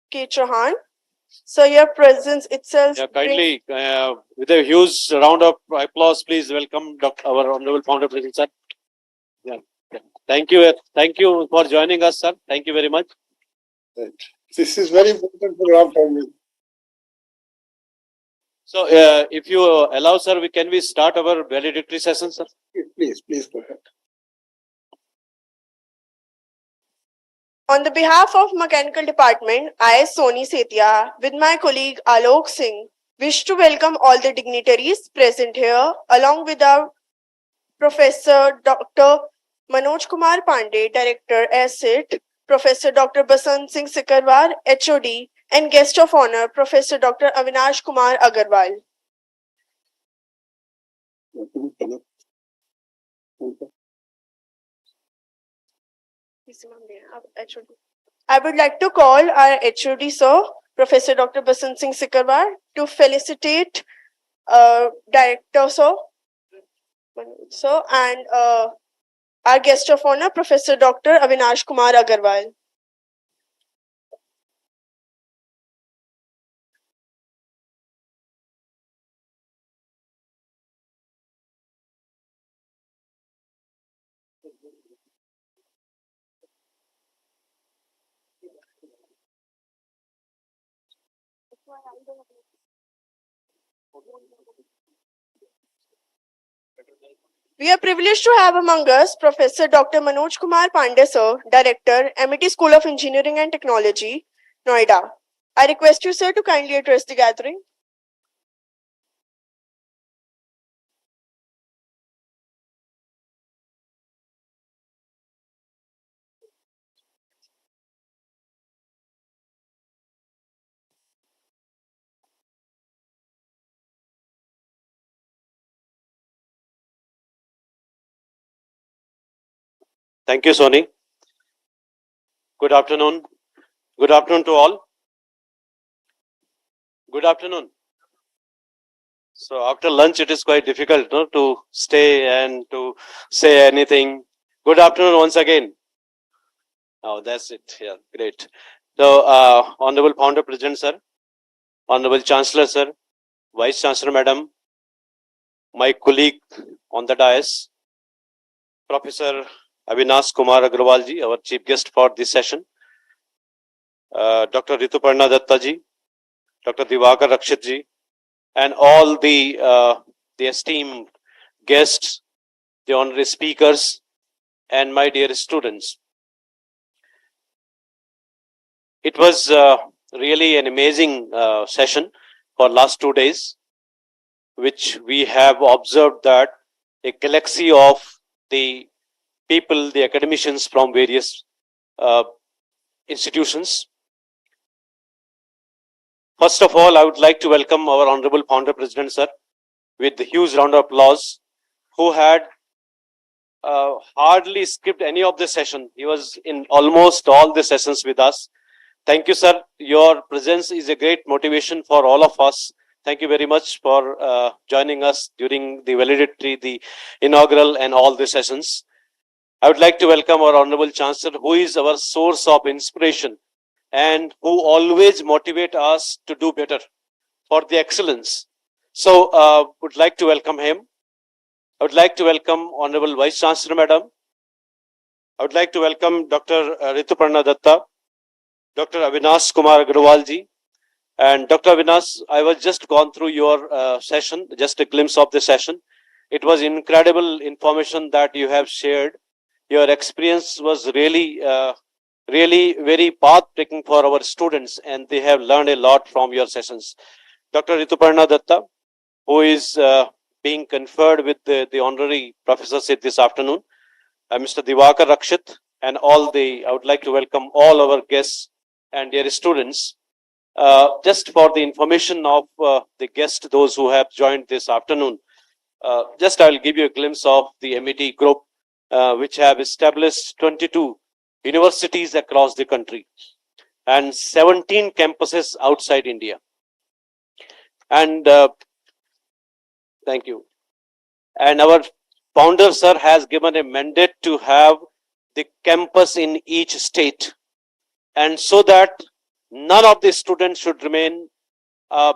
K. Chauhan. So your presence itself. Yeah, kindly, with a huge round of applause, please welcome our Honorable Founder President, sir. Yeah. Yeah. Thank you for joining us, sir. Thank you very much. Right. This is very important program for me. So, if you allow, sir, can we start our valedictory session, sir? Please go ahead. On the behalf of Mechanical Department, I, Soni Setia, with my colleague Alok Singh, wish to welcome all the dignitaries present here, along with our Professor Dr. Manoj Kumar Pandey, Director, ASIT, Professor Dr. Basant Singh Sikarwar, HOD, and Guest of Honor, Professor Dr. Avinash Kumar Agarwal. I would like to call our HOD, sir, Professor Dr. Basant Singh Sikarwar, to felicitate Director, sir, and our guest of honor, Professor Dr. Avinash Kumar Agarwal. We are privileged to have among us Professor Dr. Manoj Kumar Pandey, sir, Director, MIT School of Engineering and Technology, Noida. I request you, sir, to kindly address the gathering. Thank you, Soni. Good afternoon. Good afternoon to all. Good afternoon. So after lunch, it is quite difficult, no, to stay and to say anything. Good afternoon once again. Oh, that's it. Yeah, great. So, Honorable Founder President, sir, Honorable Chancellor, sir, Vice Chancellor, Madam, my colleague on the dais, Professor Avinash Kumar Agarwal ji, our chief guest for this session, Dr. Rituparna Datta ji, Dr. Diwakar Rakshit ji, and all the esteemed guests, the honorary speakers, and my dear students. It was really an amazing session for last 2 days, which we have observed that a galaxy of the people, the academicians from various institutions. First of all, I would like to welcome our Honorable Founder President, sir, with a huge round of applause, who had hardly skipped any of the session. He was in almost all the sessions with us. Thank you, sir. Your presence is a great motivation for all of us. Thank you very much for joining us during the valedictory, the inaugural, and all the sessions. I would like to welcome our Honorable Chancellor, who is our source of inspiration and who always motivate us to do better for the excellence. So, would like to welcome him. I would like to welcome Honorable Vice Chancellor, Madam. I would like to welcome Dr. Rituparna Datta, Dr. Avinash Kumar Agarwal ji. And Dr. Avinash, I was just gone through your session, just a glimpse of the session. It was incredible information that you have shared. Your experience was really very path-taking for our students, and they have learned a lot from your sessions. Dr. Rituparna Datta, who is being conferred with the honorary professorship this afternoon, Mr. Diwakar Rakshit, and I would like to welcome all our guests and dear students. Just for the information of the guests, those who have joined this afternoon, just I will give you a glimpse of the MET group, which have established 22 universities across the country and 17 campuses outside India. And thank you. And our founder, sir, has given a mandate to have the campus in each state, and so that none of the students should remain uh,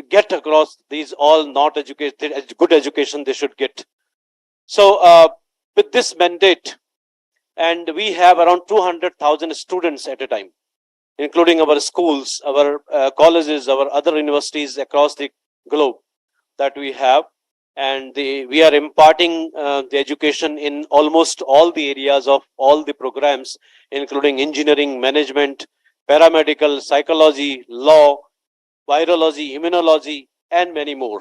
get across these all not educated good education they should get. So with this mandate, and we have around 200,000 students at a time, including our schools, our colleges, our other universities across the globe that we have, and we are imparting the education in almost all the areas of all the programs, including engineering, management, paramedical, psychology, law, virology, immunology, and many more.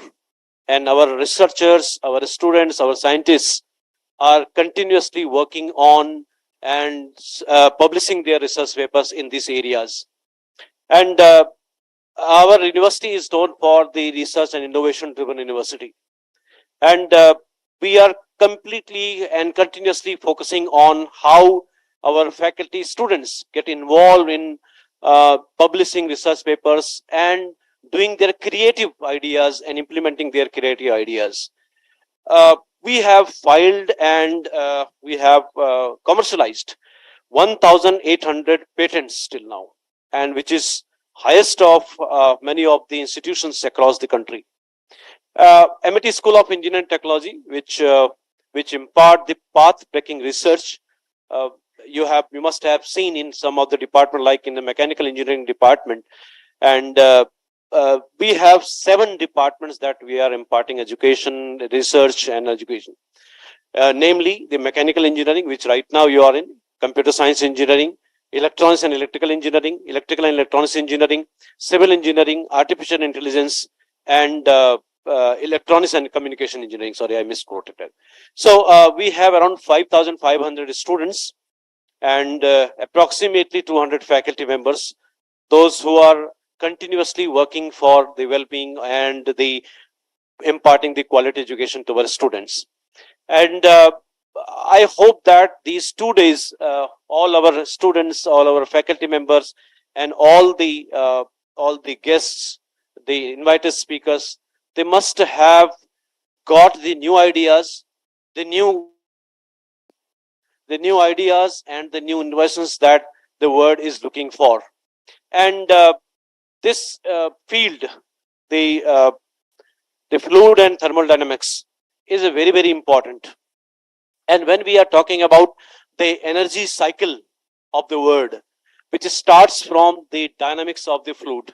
And our researchers, our students, our scientists are continuously working on and publishing their research papers in these areas. And our university is known for the research and innovation driven university. And we are completely and continuously focusing on how our faculty students get involved in publishing research papers and doing their creative ideas and implementing their creative ideas. We have filed and we have commercialized 1,800 patents till now, and which is highest of many of the institutions across the country. MIT School of Engineering and Technology, which impart the path-breaking research. Uh, you must have seen in some of the department, like in the mechanical engineering department, and we have 7 departments that we are imparting education, research, and education. Namely, the mechanical engineering, which right now you are in, computer science engineering, electronics and electrical engineering, electrical and electronics engineering, civil engineering, artificial intelligence, and electronics and communication engineering. Sorry, I misquoted that. So we have around 5,500 students and approximately 200 faculty members, those who are continuously working for the well-being and the imparting the quality education to our students. And I hope that these 2 days, all our students, all our faculty members, and all the guests, the invited speakers, they must have got the new ideas, the new ideas, and the new innovations that the world is looking for. And this field, the uh, the fluid and thermodynamics, is a very important. And when we are talking about the energy cycle of the world, which starts from the dynamics of the fluid,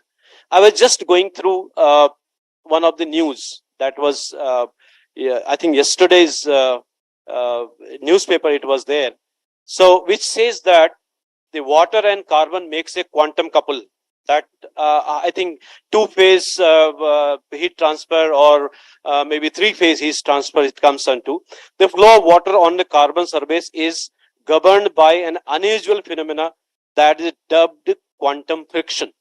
I was just going through one of the news that was, yeah, I think yesterday's uh, newspaper. It was there, so which says that the water and carbon makes a quantum couple. That I think two-phase heat transfer, or maybe three-phase heat transfer, it comes onto. The flow of water on the carbon surface is governed by an unusual phenomena that is dubbed quantum friction.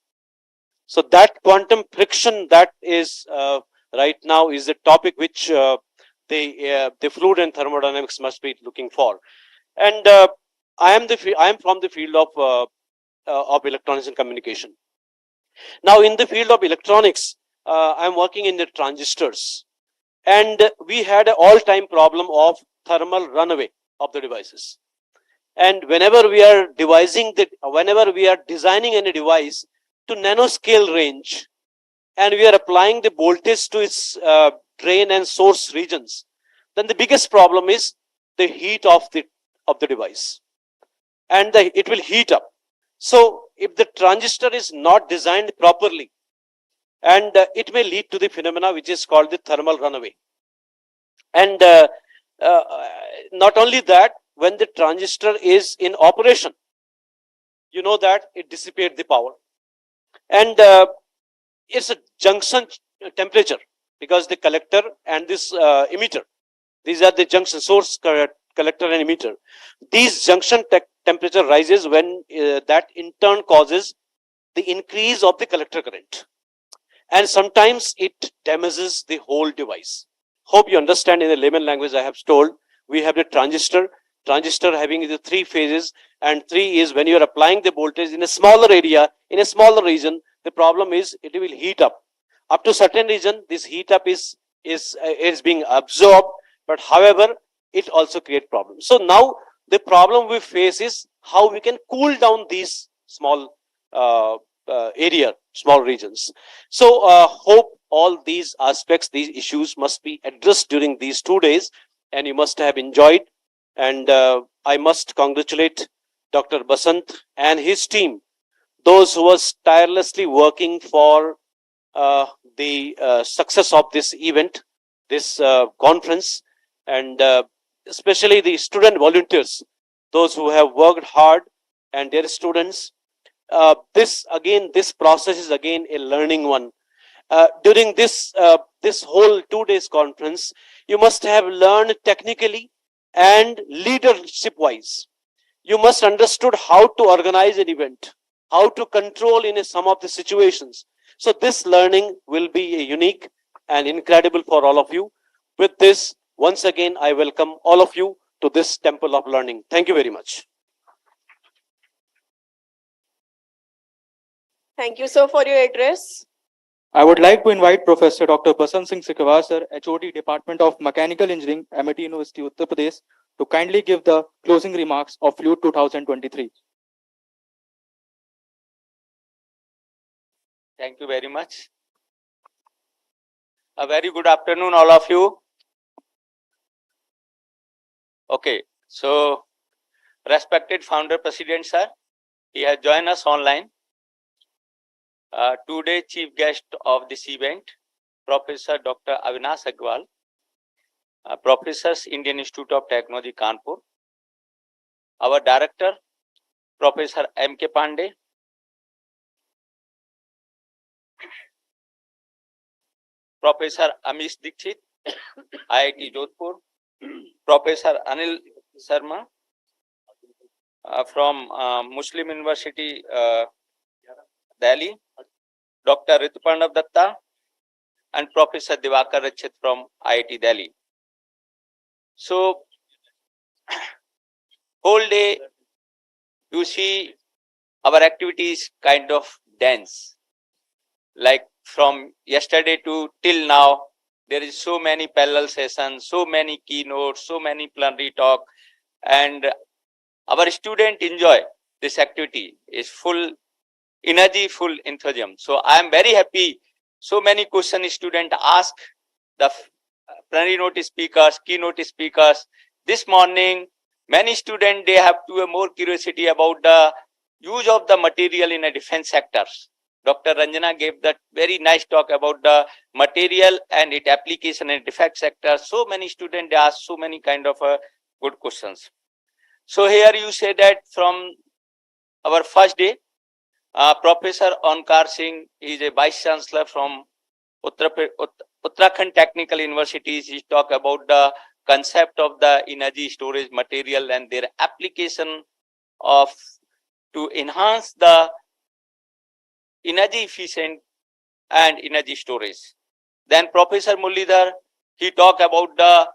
So that quantum friction, that is right now is the topic which the fluid and thermodynamics must be looking for. And I am from the field of electronics and communication. Now, in the field of electronics, I'm working in the transistors, and we had an all-time problem of thermal runaway of the devices. And whenever we are whenever we are designing any device to nanoscale range, and we are applying the voltage to its drain and source regions, then the biggest problem is the heat of the device, and it will heat up. So if the transistor is not designed properly, and it may lead to the phenomena which is called the thermal runaway. And uh, not only that, when the transistor is in operation, you know that it dissipates the power, and it's a junction temperature, because the collector and this emitter, these are the junction source, collector and emitter. These junction temperature rises when that in turn causes the increase of the collector current, and sometimes it damages the whole device. Hope you understand. In the layman language I have told, we have the transistor having the 3 phases, and 3 is when you are applying the voltage in a smaller area, in a smaller region, the problem is it will heat up to certain region. This heat up is being absorbed, but however it also creates problems. So now the problem we face is how we can cool down these small area, small regions. So hope all these aspects, these issues must be addressed during these 2 days, and you must have enjoyed. And I must congratulate Dr. Basant and his team, those who was tirelessly working for uh, the success of this event, this conference, and especially the student volunteers, those who have worked hard, and their students. This process is again a learning one. During this whole 2 days conference, you must have learned technically and leadership wise. You must understood how to organize an event, how to control in some of the situations. So this learning will be a unique and incredible for all of you. With this, once again, I welcome all of you to this temple of learning. Thank you very much. Thank you, sir, for your address. I would like to invite Professor Dr. Basant Singh Sikhawat, sir, HOD Department of Mechanical Engineering, MIT University, Uttar Pradesh, to kindly give the closing remarks of FLUTE 2023. Thank you very much. A very good afternoon, all of you. Okay, so respected founder president, sir, he has joined us online. Today, chief guest of this event, Professor Dr. Avinash Agrawal, Professors, Indian Institute of Technology, Kanpur. Our director, Professor M.K. Pandey. Professor Amish Dikshit, IIT Jodhpur. Professor Anil Sharma from Muslim University, Delhi. Dr. Rituparnav Datta and Professor Divakar Rakshit from IIT Delhi. So, whole day you see our activities kind of dense. Like from yesterday to till now, there is so many parallel sessions, so many keynotes, so many plenary talk, and our student enjoy this activity, is full energy, full enthusiasm. So I am very happy. So many questions student ask the plenary note speakers, keynote speakers. This morning, many students, they have to a more curiosity about the use of the material in a defense sectors. Dr. Ranjana gave that very nice talk about the material and its application in defense sector. So many students, they ask so many kind of good questions. So here you say that from our first day, Professor Onkar Singh is a Vice Chancellor from Uttarakhand Technical University. He talk about the concept of the energy storage material and their application of to enhance the energy efficient and energy storage. Then Professor Mullidhar, he talk about the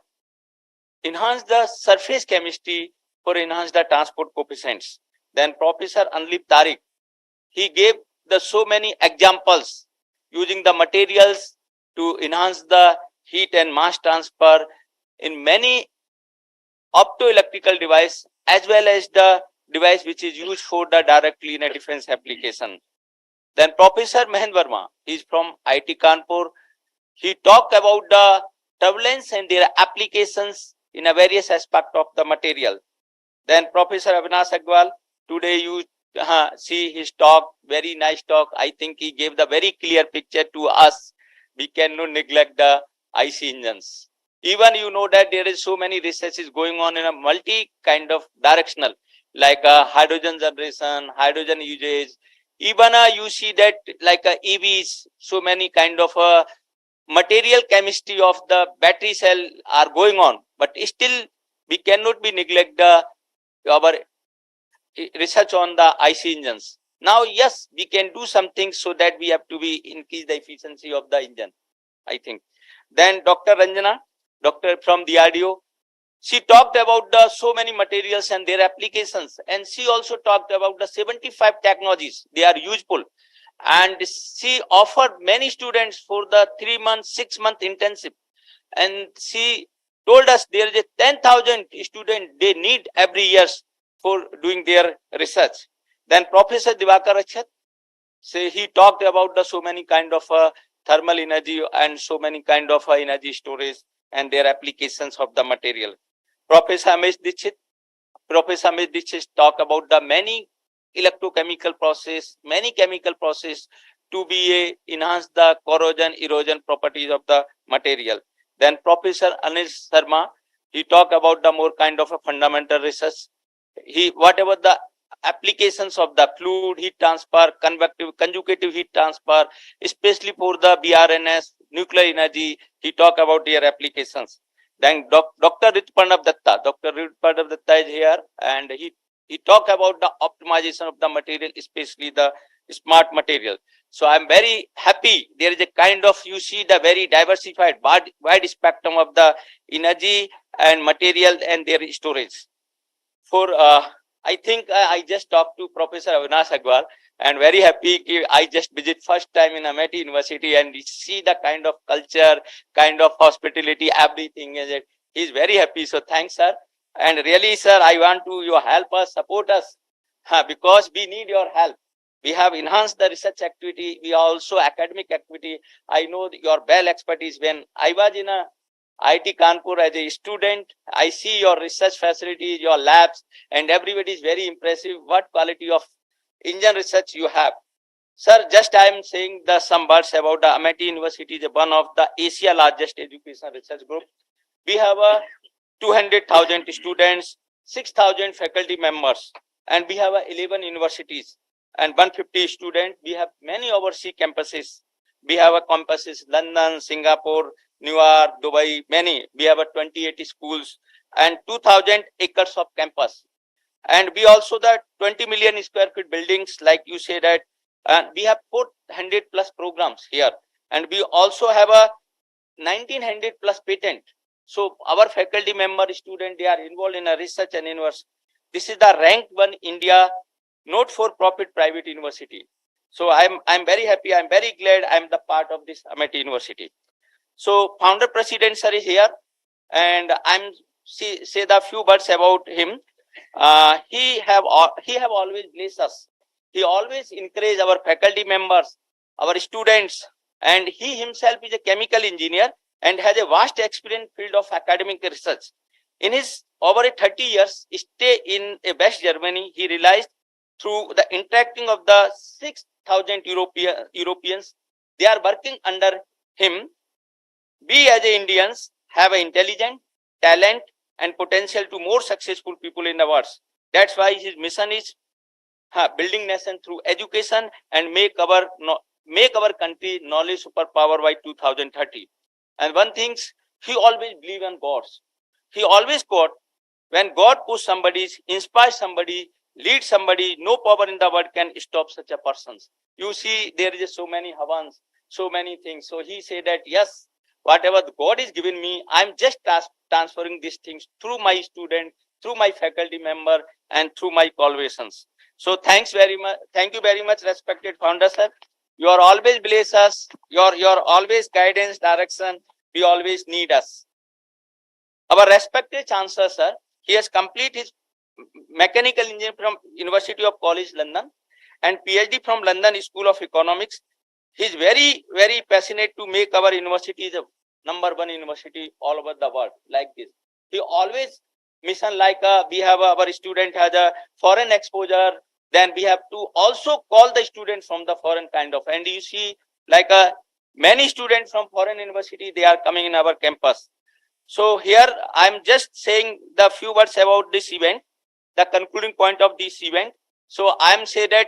enhance the surface chemistry for enhance the transport coefficients. Then Professor Anlip Tariq, he gave the so many examples using the materials to enhance the heat and mass transfer in many optoelectrical device as well as the device which is used for the directly in a defense application. Then Professor Mahendra Verma, he is from IIT Kanpur. He talked about the turbulence and their applications in a various aspect of the material. Then Professor Avinash Agrawal, today you see his talk, very nice talk. I think he gave the very clear picture to us. We cannot neglect the IC engines. Even you know that there is so many researches going on in a multi kind of directional, like hydrogen generation, hydrogen usage. Even you see that like EVs, so many kind of material chemistry of the battery cell are going on, but still we cannot be neglect the our research on the IC engines. Now, yes, we can do something so that we have to be increase the efficiency of the engine, I think. Then Dr. Ranjana, doctor from DRDO, she talked about the so many materials and their applications, and she also talked about the 75 technologies, they are useful. And she offered many students for the 3-month, 6-month internship. And she told us there is a 10,000 students they need every year for doing their research. Then Professor Divakar Rakshit, say he talked about the so many kind of thermal energy and so many kind of energy storage and their applications of the material. Professor Amish Dixit talk about the many electrochemical process, many chemical process to be enhance the corrosion, erosion properties of the material. Then Professor Anish Sharma, he talk about the more kind of a fundamental research. He whatever the applications of the fluid heat transfer, conjugative heat transfer, especially for the BRNS, nuclear energy, he talk about their applications. Then Dr. Ritpanav Datta is here, and he talk about the optimization of the material, especially the smart material. So I'm very happy. There is a kind of, you see the very diversified, wide spectrum of the energy and material and their storage. For I think I just talked to Professor Avinash Agwal, and very happy I just visit first time in Amity University and see the kind of culture, kind of hospitality, everything is it. He's very happy. So thanks, sir. And really, sir, I want to you help us, support us, because we need your help. We have enhanced the research activity. We are also academic activity. I know your well expertise. When I was in a IIT Kanpur as a student, I see your research facilities, your labs, and everybody is very impressive. What quality of engine research you have. Sir, just I am saying some words about the Amity University is one of the Asia largest education research group. We have 200,000 students, 6,000 faculty members, and we have 11 universities and 150 students. We have many overseas campuses. We have campuses London, Singapore, New York, Dubai, many. We have 28 schools and 2,000 acres of campus. And we also the 20 million square feet buildings, like you say that, and we have 400 plus programs here. And we also have a 1900 plus patent. So our faculty member student, they are involved in a research and university. This is the ranked one India, not for profit private university. So I'm very happy. I'm very glad I'm the part of this Amity University. So founder president sir is here, and I'm say the few words about him. He have always blessed us. He always encourage our faculty members, our students, and he himself is a chemical engineer and has a vast experience field of academic research. In his over 30 years stay in West Germany, he realized through the interacting of the 6,000 Europeans, they are working under him. We as Indians have an intelligent, talent, and potential to more successful people in the world. That's why his mission is building nation through education and make our country knowledge superpower by 2030. And one thing, he always believe in God. He always got, when God push somebody, inspire somebody, lead somebody, no power in the world can stop such a person. You see, there is so many havans, so many things. So he said that, yes, whatever God is giving me, I'm just transferring these things through my student, through my faculty member, and through my collaborations. So thanks very much. Thank you very much, respected founder sir. You are always bless us. Your always guidance, direction. We always need us. Our respected chancellor sir, he has completed his mechanical engineering from University of College London and PhD from London School of Economics. He is very, very passionate to make our university the #1 university all over the world like this. He always mission like we have our student has a foreign exposure. Then we have to also call the students from the foreign kind of. And you see like many students from foreign university, they are coming in our campus. So here I'm just saying the few words about this event, the concluding point of this event. So I'm say that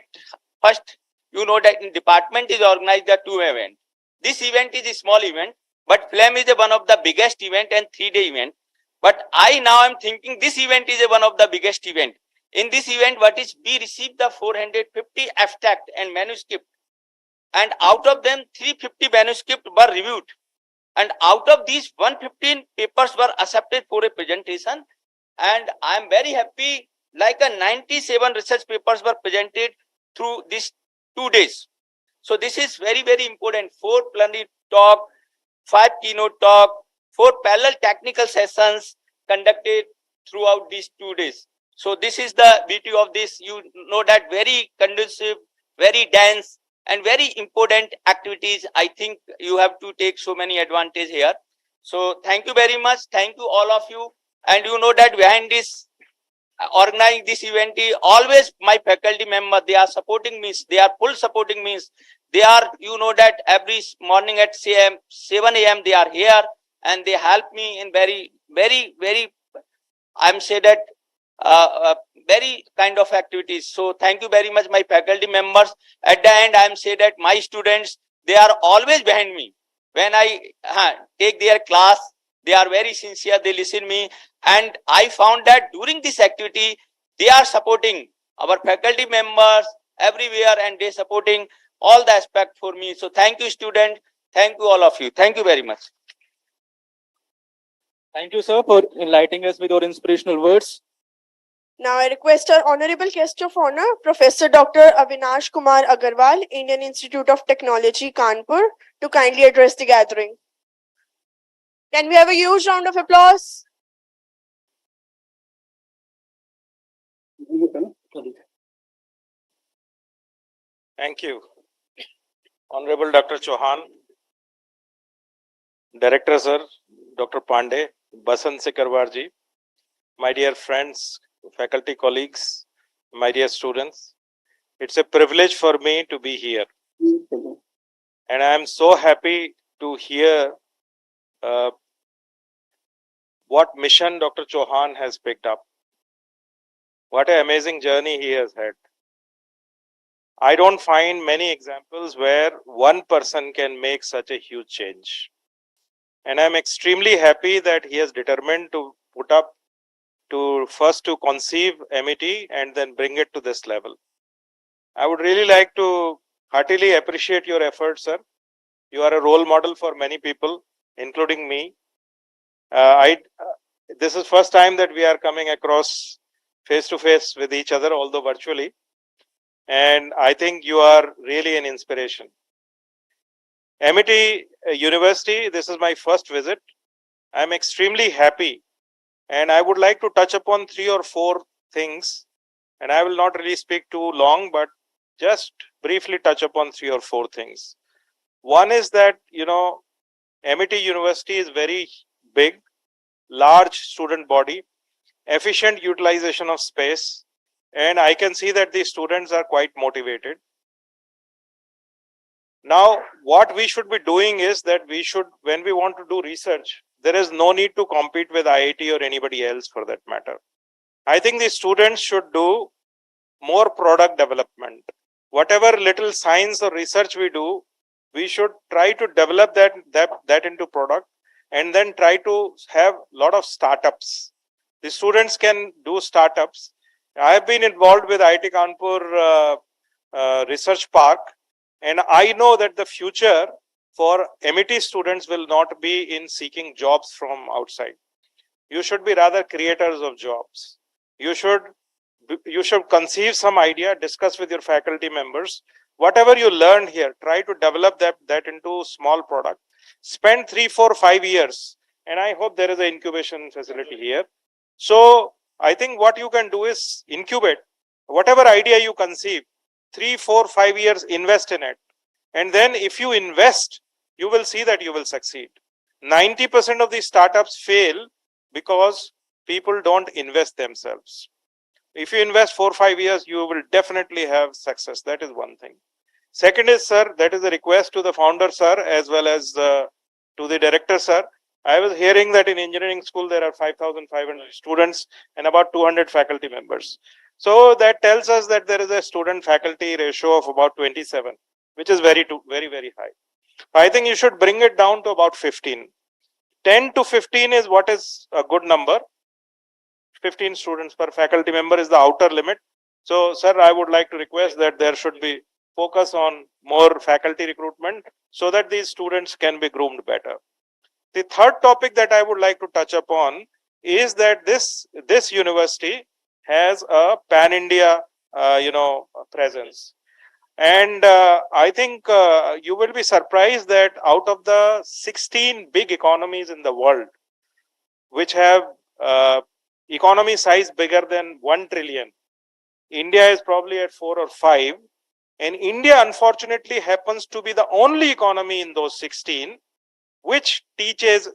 first, you know that in department is organized the 2 event. This event is a small event, but FLAM is one of the biggest event and 3-day event. But I now am thinking this event is one of the biggest event. In this event, what is we received the 450 abstract and manuscript, and out of them 350 manuscript were reviewed, and out of these 115 papers were accepted for a presentation. And I am very happy, like 97 research papers were presented through these 2 days. So this is very, very important. 4 plenary talk, 5 keynote talk, 4 parallel technical sessions conducted throughout these 2 days. So this is the beauty of this. You know that very conducive, very dense, and very important activities. I think you have to take so many advantage here. So thank you very much. Thank you all of you. And you know that behind this organizing this event is always my faculty member. They are supporting me. They are full supporting me. They are, you know that every morning at 7 a.m. they are here and they help me in very, I'm say that very kind of activities. So thank you very much, my faculty members. At the end, I'm say that my students, they are always behind me. When I take their class, they are very sincere. They listen me, and I found that during this activity, they are supporting our faculty members everywhere, and they supporting all the aspect for me. So thank you, student. Thank you, all of you. Thank you very much. Thank you, sir, for enlightening us with your inspirational words. Now I request our honorable guest of honor, Professor Dr. Avinash Kumar Agarwal, Indian Institute of Technology, Kanpur, to kindly address the gathering. Can we have a huge round of applause? Thank you. Honorable Dr. Chauhan, Director Sir, Dr. Pandey, Basant Sikarwar ji, my dear friends, faculty colleagues, my dear students. It's a privilege for me to be here. And I am so happy to hear what mission Dr. Chauhan has picked up. What an amazing journey he has had. I don't find many examples where one person can make such a huge change. And I'm extremely happy that he has determined to put up to first to conceive MET and then bring it to this level. I would really like to heartily appreciate your efforts, sir. You are a role model for many people, including me. This is first time that we are coming across face to face with each other, although virtually. And I think you are really an inspiration. MET University, this is my first visit. I'm extremely happy. And I would like to touch upon 3 or 4 things. And I will not really speak too long, but just briefly touch upon 3 or 4 things. One is that, MET University is very big, large student body, efficient utilization of space, and I can see that the students are quite motivated. Now, what we should be doing is that we should, when we want to do research, there is no need to compete with IIT or anybody else for that matter. I think the students should do more product development. Whatever little science or research we do, we should try to develop that into product and then try to have a lot of startups. The students can do startups. I have been involved with IIT Kanpur Research Park, and I know that the future for MET students will not be in seeking jobs from outside. You should be rather creators of jobs. You should conceive some idea, discuss with your faculty members. Whatever you learned here, try to develop that into small product. Spend 3, 4, 5 years, and I hope there is an incubation facility here. So I think what you can do is incubate whatever idea you conceive. 3, 4, 5 years, invest in it. And then if you invest, you will see that you will succeed. 90% of these startups fail because people don't invest themselves. If you invest 4 or 5 years, you will definitely have success. That is one thing. Second is, sir, that is a request to the founder, sir, as well as to the director, sir. I was hearing that in engineering school, there are 5,500 students and about 200 faculty members. So that tells us that there is a student faculty ratio of about 27, which is very, very high. I think you should bring it down to about 15. 10 to 15 is what is a good number. 15 students per faculty member is the outer limit. So, sir, I would like to request that there should be focus on more faculty recruitment so that these students can be groomed better. The third topic that I would like to touch upon is that this university has a pan-India, presence. And I think you will be surprised that out of the 16 big economies in the world, which have economy size bigger than 1 trillion, India is probably at 4 or 5. And India, unfortunately, happens to be the only economy in those 16 which teaches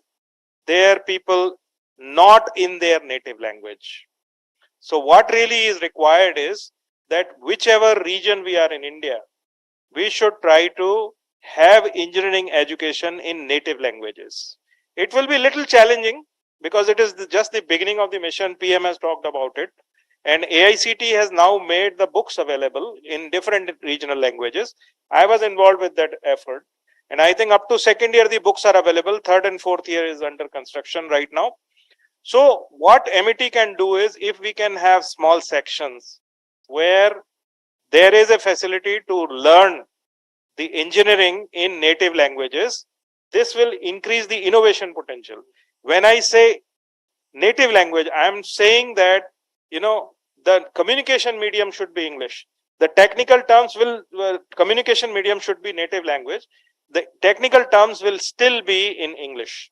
their people not in their native language. So what really is required is that whichever region we are in India, we should try to have engineering education in native languages. It will be little challenging because it is just the beginning of the mission. PM has talked about it, and AICT has now made the books available in different regional languages. I was involved with that effort, and I think up to second year the books are available. Third and fourth year is under construction right now. So what MET can do is, if we can have small sections where there is a facility to learn the engineering in native languages, this will increase the innovation potential. When I say native language, I am saying that, the communication medium should be English. The technical terms communication medium should be native language. The technical terms will still be in English.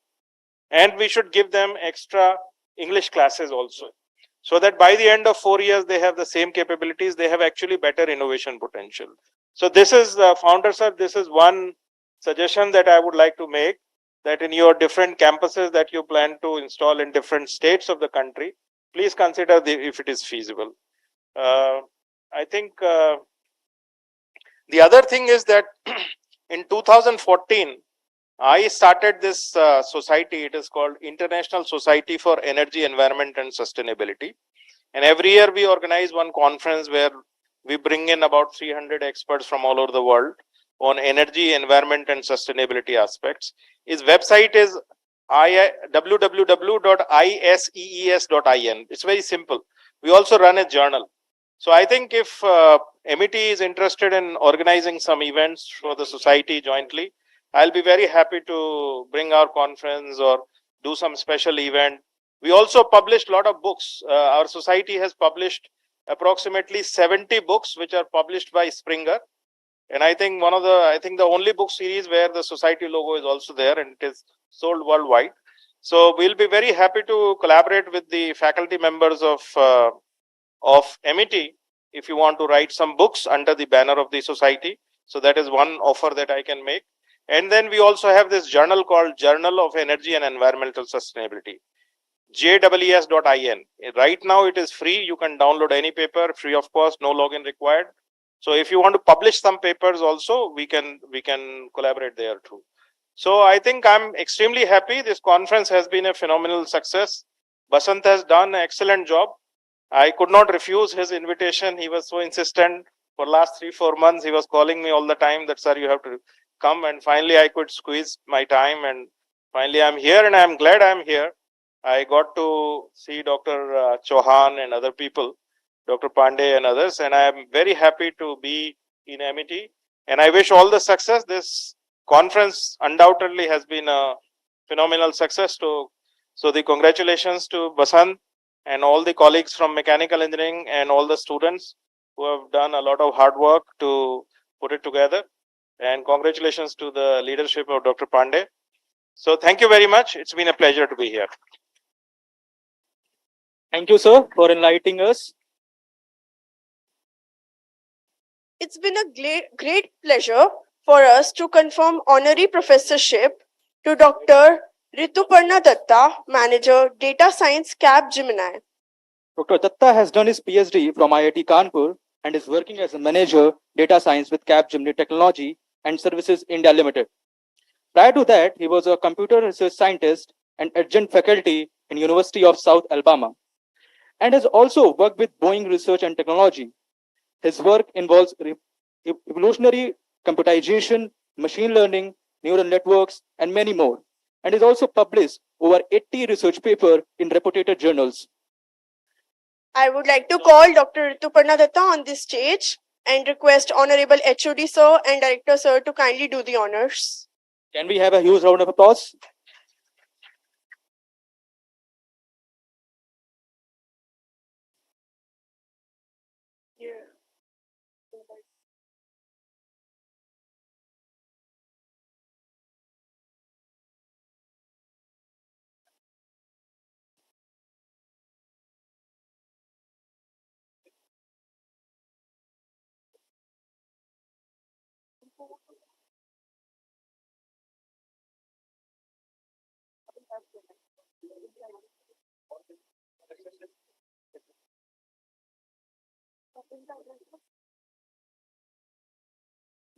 And we should give them extra English classes also, so that by the end of 4 years, they have the same capabilities, they have actually better innovation potential. So this is, founder sir, this is one suggestion that I would like to make, that in your different campuses that you plan to install in different states of the country, please consider if it is feasible. I think the other thing is that in 2014, I started this society. It is called International Society for Energy, Environment and Sustainability. And every year we organize one conference where we bring in about 300 experts from all over the world on energy, environment and sustainability aspects. His website is www.isees.in. It's very simple. We also run a journal. So I think if MET is interested in organizing some events for the society jointly, I'll be very happy to bring our conference or do some special event. We also published a lot of books. Our society has published approximately 70 books, which are published by Springer. And I think the only book series where the society logo is also there, and it is sold worldwide. So we'll be very happy to collaborate with the faculty members of MET if you want to write some books under the banner of the society. So that is one offer that I can make. And then we also have this journal called Journal of Energy and Environmental Sustainability, JEES.in. Right now it is free. You can download any paper free of cost, no login required. So if you want to publish some papers also, we can collaborate there too. So I think I'm extremely happy. This conference has been a phenomenal success. Basant has done an excellent job. I could not refuse his invitation. He was so insistent. For last 3-4 months, he was calling me all the time that, sir, you have to come. And finally, I could squeeze my time. And finally, I'm here, and I'm glad I'm here. I got to see Dr. Chauhan and other people, Dr. Pandey and others, and I am very happy to be in MET. And I wish all the success. This conference undoubtedly has been a phenomenal success. So the congratulations to Basant and all the colleagues from mechanical engineering and all the students who have done a lot of hard work to put it together. And congratulations to the leadership of Dr. Pandey. So thank you very much. It's been a pleasure to be here. Thank you, sir, for enlightening us. It's been a great pleasure for us to confirm honorary professorship to Dr. Rituparna Datta, Manager, Data Science, CAP Gemini. Dr. Datta has done his PhD from IIT Kanpur and is working as a manager, data science with Capgemini Technology and Services India Limited. Prior to that, he was a computer research scientist and adjunct faculty in University of South Alabama, and has also worked with Boeing Research and Technology. His work involves evolutionary computation, machine learning, neural networks, and many more, and is also published over 80 research papers in reputed journals. I would like to call Dr. Rituparna Datta on this stage and request Honorable HOD Sir and Director Sir to kindly do the honors. Can we have a huge round of applause? Yeah.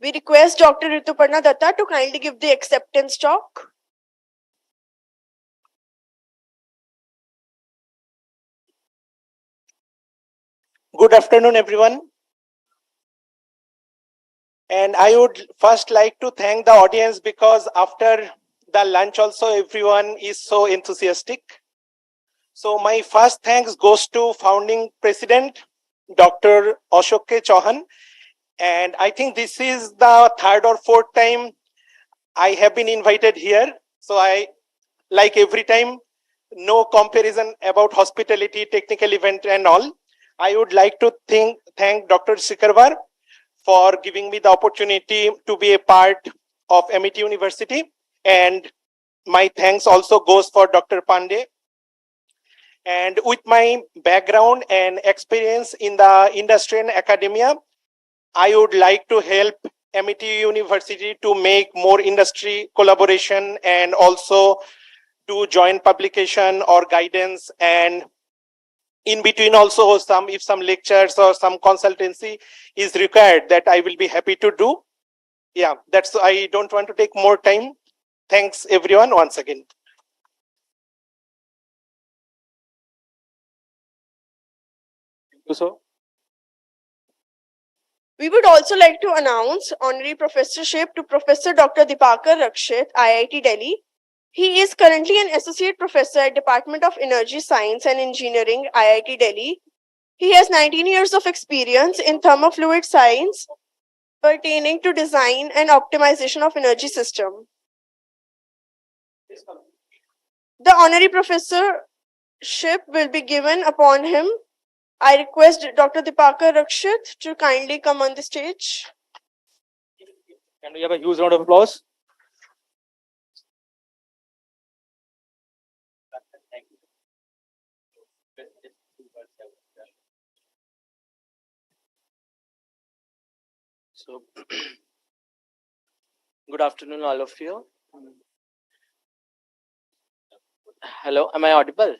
We request Dr. Rituparna Datta to kindly give the acceptance talk. Good afternoon, everyone. And I would first like to thank the audience because after the lunch also everyone is so enthusiastic. So my first thanks goes to founding president, Dr. Ashok K. Chauhan. And I think this is the third or fourth time I have been invited here. So I, like every time, no comparison about hospitality, technical event and all. I would like to thank Dr. Sikarwar for giving me the opportunity to be a part of MIT University. And my thanks also goes for Dr. Pandey. And with my background and experience in the industry and academia, I would like to help MIT University to make more industry collaboration and also to joint publication or guidance, and in between also if some lectures or some consultancy is required, that I will be happy to do. Yeah, that's, I don't want to take more time. Thanks everyone once again. Thank you, sir. We would also like to announce honorary professorship to Professor Dr. Dipakar Rakshit, IIT Delhi. He is currently an associate professor at Department of Energy Science and Engineering, IIT Delhi. He has 19 years of experience in thermofluid science pertaining to design and optimization of energy system. The honorary professorship will be given upon him. I request Dr. Dipakar Rakshit to kindly come on the stage. Can we have a huge round of applause? So, good afternoon, all of you. Hello, am I audible?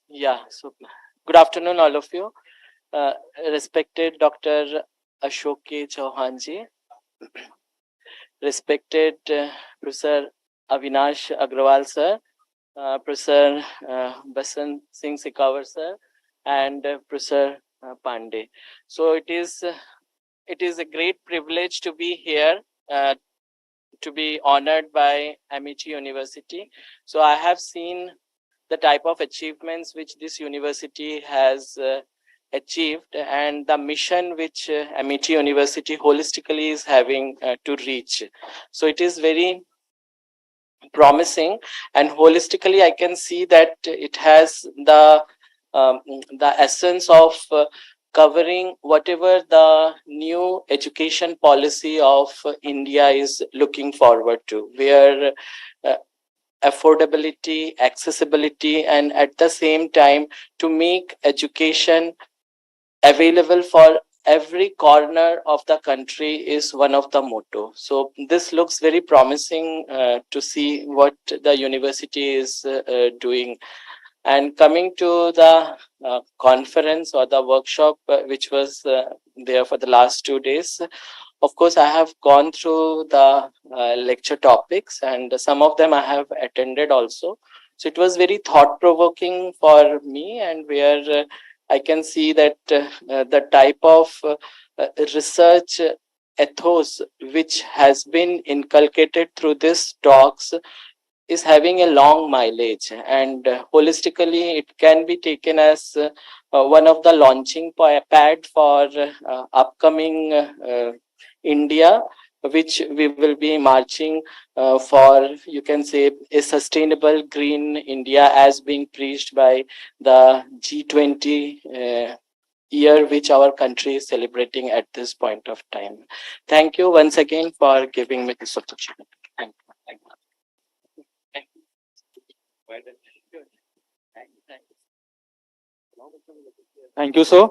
Yeah, so good afternoon, all of you. Respected Dr. Ashok K. Chauhan ji, respected Professor Avinash Agrawal sir, Professor Basant Singh Sikawar sir, and Professor Pandey. So it is a great privilege to be here, to be honored by MIT University. So I have seen the type of achievements which this university has achieved, and the mission which MIT University holistically is having to reach. So it is very promising, and holistically I can see that it has the essence of covering whatever the new education policy of India is looking forward to, where affordability, accessibility, and at the same time to make education available for every corner of the country is one of the motto. So this looks very promising to see what the university is doing. And coming to the conference or the workshop which was there for the last 2 days, of course, I have gone through the lecture topics, and some of them I have attended also. So it was very thought-provoking for me, and where I can see that the type of research ethos which has been inculcated through these talks is having a long mileage, and holistically it can be taken as one of the launching pad for upcoming India, which we will be marching for, you can say, a sustainable green India as being preached by the G20 year which our country is celebrating at this point of time. Thank you once again for giving me this opportunity. Thank you. Thank you. Thank you, sir.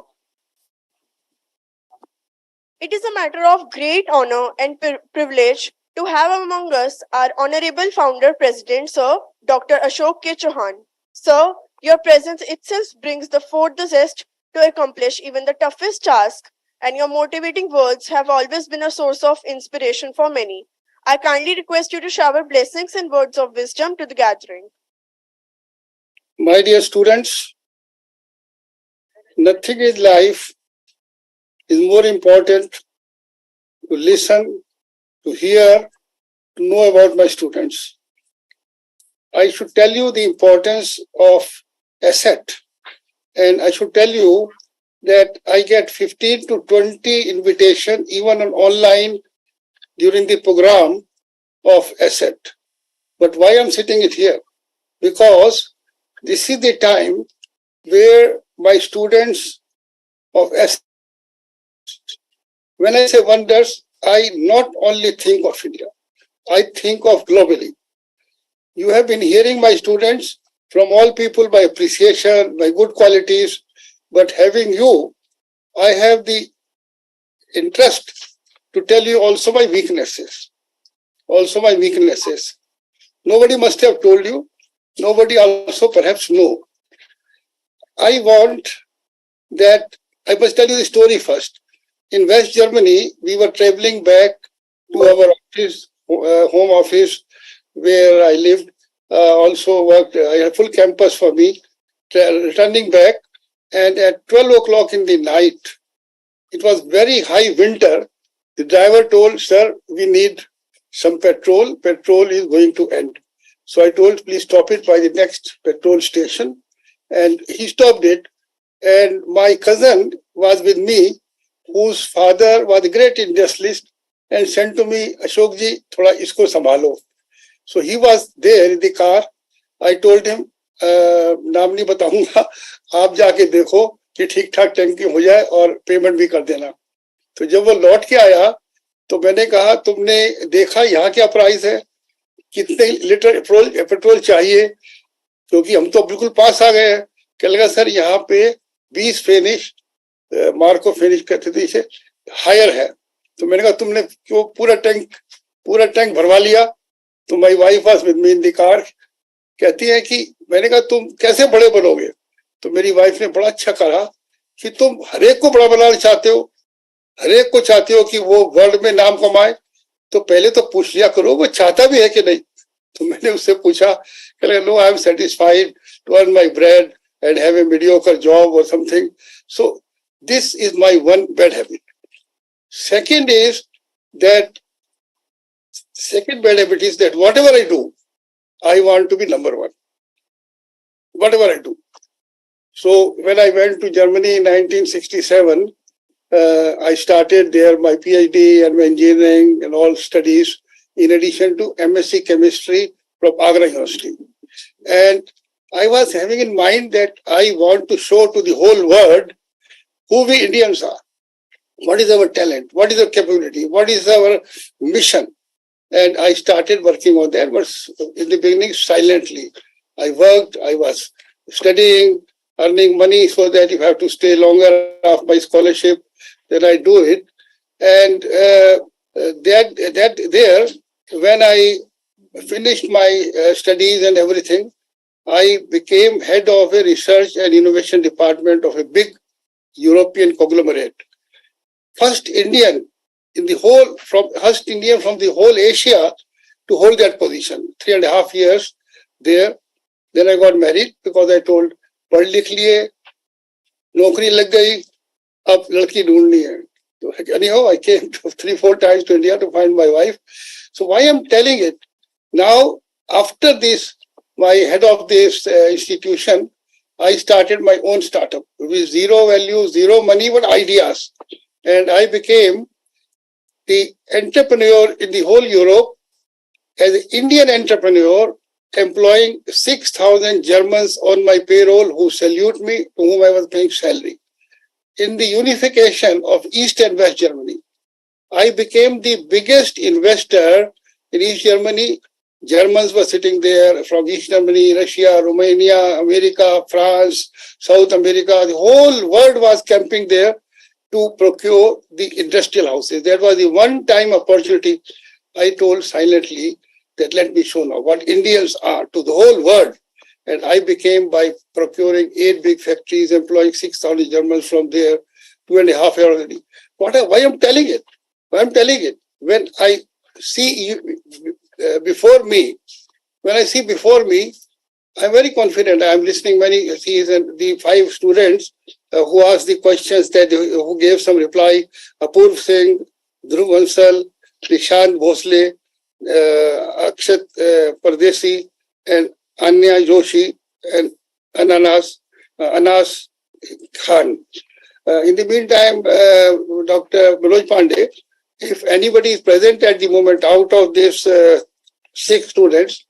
It is a matter of great honor and privilege to have among us our Honorable Founder President, Sir Dr. Ashok K. Chauhan. Sir, your presence itself brings the forth the zest to accomplish even the toughest task, and your motivating words have always been a source of inspiration for many. I kindly request you to shower blessings and words of wisdom to the gathering. My dear students, nothing in life is more important to listen, to hear, to know about my students. I should tell you the importance of asset, and I should tell you that I get 15 to 20 invitation even on online during the program of asset. But why I'm sitting it here? Because this is the time where my students of asset, when I say wonders, I not only think of India, I think of globally. You have been hearing my students from all people my appreciation, my good qualities, but having you, I have the interest to tell you also my weaknesses. Also my weaknesses. Nobody must have told you. Nobody also perhaps know. I want that, I must tell you the story first. In West Germany, we were traveling back to our office, home office, where I lived, also worked. I had full campus for me, returning back. And at 12 o'clock in the night, it was very high winter. The driver told, sir, we need some petrol. Petrol is going to end. So I told, please stop it by the next petrol station. And he stopped it. And my cousin was with me, whose father was a great industrialist, and sent to me, Ashok ji, thoda isko sambhalo. So he was there in the car. I told him, नाम नहीं बताऊंगा, आप जाके देखो कि ठीक ठाक टैंकी हो जाए और पेमेंट भी कर देना. तो जब वो लौट के आया तो मैंने कहा, तुमने देखा यहाँ क्या प्राइस है, कितने लीटर पेट्रोल चाहिए, क्योंकि हम तो बिल्कुल पास आ गए हैं. कहने लगा, सर यहाँ पे 20 फिनिश, मार्को फिनिश कहते थे इसे, हायर है. तो मैंने कहा, तुमने क्यों पूरा टैंक भरवा लिया? तो my wife was with me in the car. कहती है कि मैंने कहा, तुम कैसे बड़े बनोगे? तो मेरी वाइफ ने बड़ा अच्छा कहा कि तुम हरेक को बड़ा बनाना चाहते हो, हरेक को चाहते हो कि वो वर्ल्ड में नाम कमाए, तो पहले तो पूछ लिया करो वो चाहता भी है कि नहीं. तो मैंने उससे पूछा, कहने, no, I am satisfied to earn my bread and have a mediocre job or something. So this is my one bad habit. Second bad habit is that whatever I do, I want to be number one. Whatever I do. So when I went to Germany in 1967, I started there my PhD and my engineering and all studies, in addition to MSc chemistry from Agra University. And I was having in mind that I want to show to the whole world who we Indians are. What is our talent? What is our capability? What is our mission? And I started working on that, but in the beginning, silently. I worked, I was studying, earning money so that if I have to stay longer after my scholarship, then I do it. And there, when I finished my studies and everything, I became head of a research and innovation department of a big European conglomerate. First Indian from the whole Asia to hold that position. 3.5 years there. Then I got married because I told, पढ़ लिख लिए, नौकरी लग गई, अब लड़की ढूंढनी है. So anyhow, I came 3-4 times to India to find my wife. So why I'm telling it? Now, after this, my head of this institution, I started my own startup with zero value, zero money, but ideas. And I became the entrepreneur in the whole Europe as an Indian entrepreneur, employing 6,000 Germans on my payroll who salute me, to whom I was paying salary. In the unification of East and West Germany, I became the biggest investor in East Germany. Germans were sitting there from East Germany, Russia, Romania, America, France, South America. The whole world was camping there. to procure the industrial houses. That was the one-time opportunity. I told silently that let me show now what Indians are to the whole world. And I became by procuring 8 big factories, employing 6,000 Germans from there, 2.5 years already. Why I'm telling it? Why I'm telling it? When I see you before me, I'm very confident. I'm listening many and the 5 students who asked the questions who gave some reply. Apurv Singh, Dhruv Ansal, Nishant Bhosle, Akshat Pardesi, and Anya Joshi, and Anas Khan. In the meantime, Dr. Manoj Pandey, if anybody is present at the moment out of these 6 students,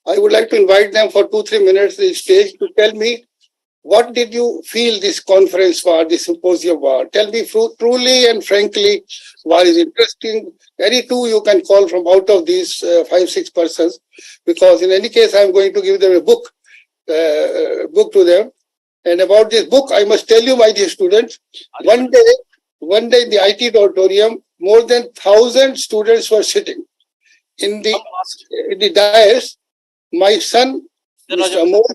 I would like to invite them for 2-3 minutes on the stage to tell me what did you feel this conference was, this symposium was. Tell me truly and frankly what is interesting. Any 2 you can call from out of these 5-6 persons, because in any case I am going to give them a book to them. And about this book, I must tell you, my dear students, one day in the IT auditorium, more than 1,000 students were sitting in the dais. My son, Mr. Amol,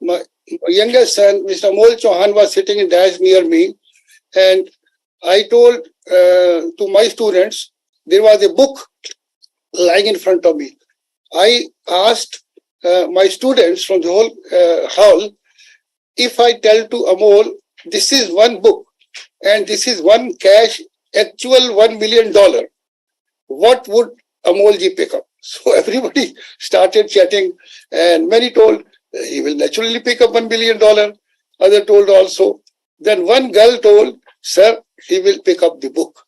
my youngest son, Mr. Amol Chauhan, was sitting in dais near me, and I told to my students, there was a book lying in front of me. I asked my students from the whole hall, if I tell to Amol, this is one book and this is one cash, actual $1 million, what would Amolji pick up? So everybody started chatting, and many told he will naturally pick up $1 billion. Other told also. Then one girl told, sir, he will pick up the book.